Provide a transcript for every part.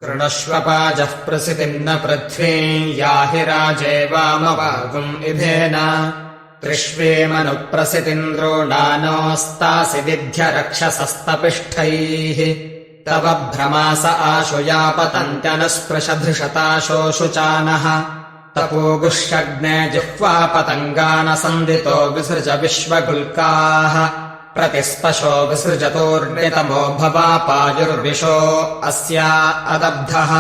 कृणुष्वपाजः प्रसितिम् न पृथ्वीम् याहि राजेवामवागुम् इधेन त्रिष्वेमनुप्रसितिन्द्रोणानोस्तासि विद्य रक्षसस्तपिष्ठैः तव भ्रमास आशु या पतन्त्यनुस्पृशधृषताशोऽशुचानः तपोगुष्यग्ने जिह्वा पतङ्गानसन्दितो विसृज विश्वगुल्काः प्रतिस्पशो विसृजतोर्नितमो भवापायुर्विशो अस्या अदब्धः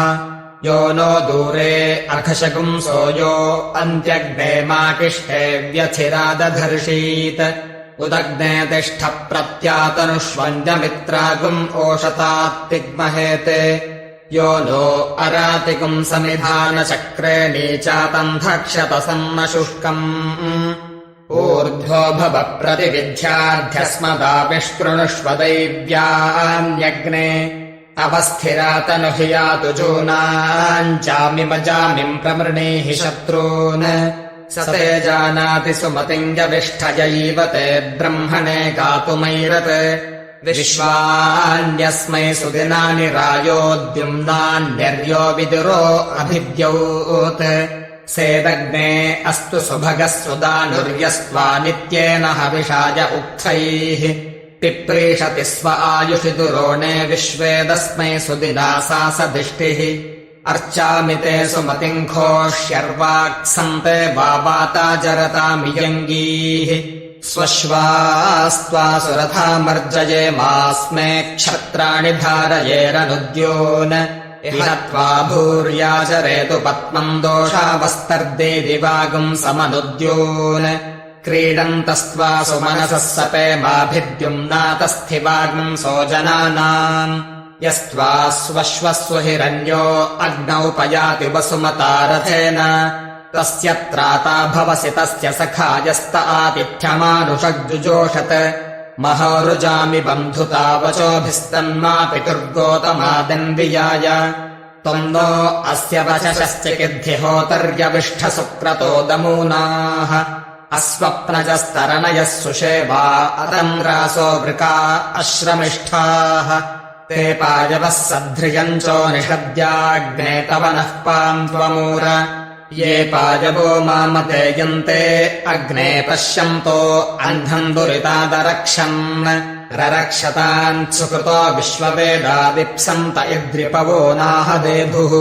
यो नो दूरे अर्घशगुंसो यो अन्त्यग्ने माकिष्ठे व्यथिरादधर्षीत् उदग्ने तिष्ठ प्रत्यातनुष्वञ्जमित्रागुम् ओषतात्तिग्महेते यो नो अरातिगुम् समिधानचक्रे नीचातम् धक्षत सन्नशुष्कम् ऊर्ध्वो भव प्रतिविध्याध्यस्मदाविष्कृणुष्व दैव्यान्यग्ने अवस्थिरातनुहियातु जूनाञ्चामिमजामिम् प्रमृणीहि शत्रून् स ते जानाति सुमतिम् यविष्ठयैव ते ब्रह्मणे गातुमैरत् विश्वान्यस्मै सुदिनानि रायोद्युम्नान्यर्यो विदुरो अभिद्यौत् सेदग्ने अस्तु सुभगः सुदानुर्यस्त्वा नित्येन हविषाय उक्थैः पिप्रीषति स्व आयुषि दुरोणे विश्वेदस्मै सुदिना सा सदिष्टिः अर्चामि ते सुमतिम् घोष्यर्वाक्सन्ते बाबाता जरतामियङ्गीः स्वश्वास्त्वा सुरथामर्जयेमास्मे क्षत्राणि धारयेरनुद्योन् इह त्वा भूर्याचरेतु पद्मम् दोषावस्तर्देदिवागुम् समनुद्योन् क्रीडन्तस्त्वा सुमनसः सपेमाभिद्युम्नातस्थिवागुम् सोजनानाम् यस्त्वा स्वश्वस्व हिरण्यो अग्नौ पयाति वसुमता रथेन तस्य त्राता भवसि तस्य सखायस्त आतिथ्यमानुषग्जुजोषत् महोरुजामि बन्धुता वचोभिस्तन्मा पितुर्गोतमादन्वियाय त्वम् नो अस्य वचश्चिकिद्धिहोतर्यविष्ठसुक्रतो दमूनाः अस्वप्नजस्तरणयः सुषेवा अतन्द्रासो वृका अश्रमिष्ठाः ते पायवः सध्रियञ्चो निषद्याग्ने तव नः पाम् त्वमूर ये पायवो मामते यन्ते अग्ने पश्यन्तो अन्धम् दुरितादरक्षन् ररक्षतान् सुकृतो विश्ववेदा विप्सन्त इद्रिपवो नाहदेभुः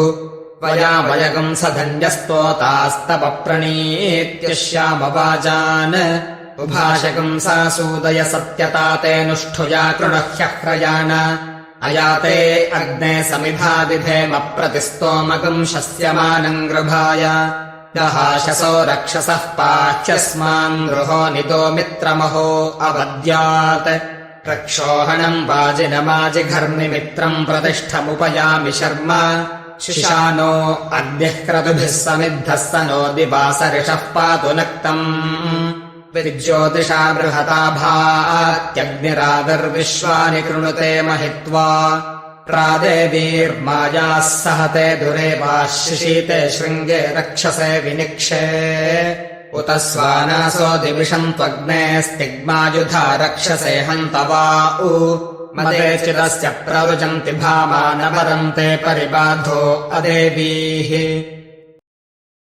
वया वयगुम् सधन्यस्तोतास्तव प्रणीत्यश्यामवाजान् उभाषगुम् सा सूदय सत्यता तेऽनुष्ठुया कृणह्यह्रयाण अयाते अग्ने समिधादिधेम प्रतिस्तोमगुम् शस्यमानम् गृभाय दहाशसो रक्षसः पाह्यस्मान् गृहो निदो मित्रमहो अवद्यात् रक्षोहणम् वाजिनमाजिघर्मिमित्रम् प्रतिष्ठमुपयामि शर्म शिशानो अद्यः क्रतुभिः समिद्धः स नो दिवासरिषः पातु नक्तम् विज्योतिषा बृहता भात्यग्निरादर्विश्वानि कृणुते महित्वा प्रादेवीर्मायाः सहते दुरेवाशिषीते शृङ्गे रक्षसे विनिक्षे उत स्वानासो दिविषम् त्वग्ने स्तिग्मायुधा रक्षसे हन्तवा मदे चिरस्य प्रवृजन्ति भामा न वरन्ते परिबाधो अदेवीः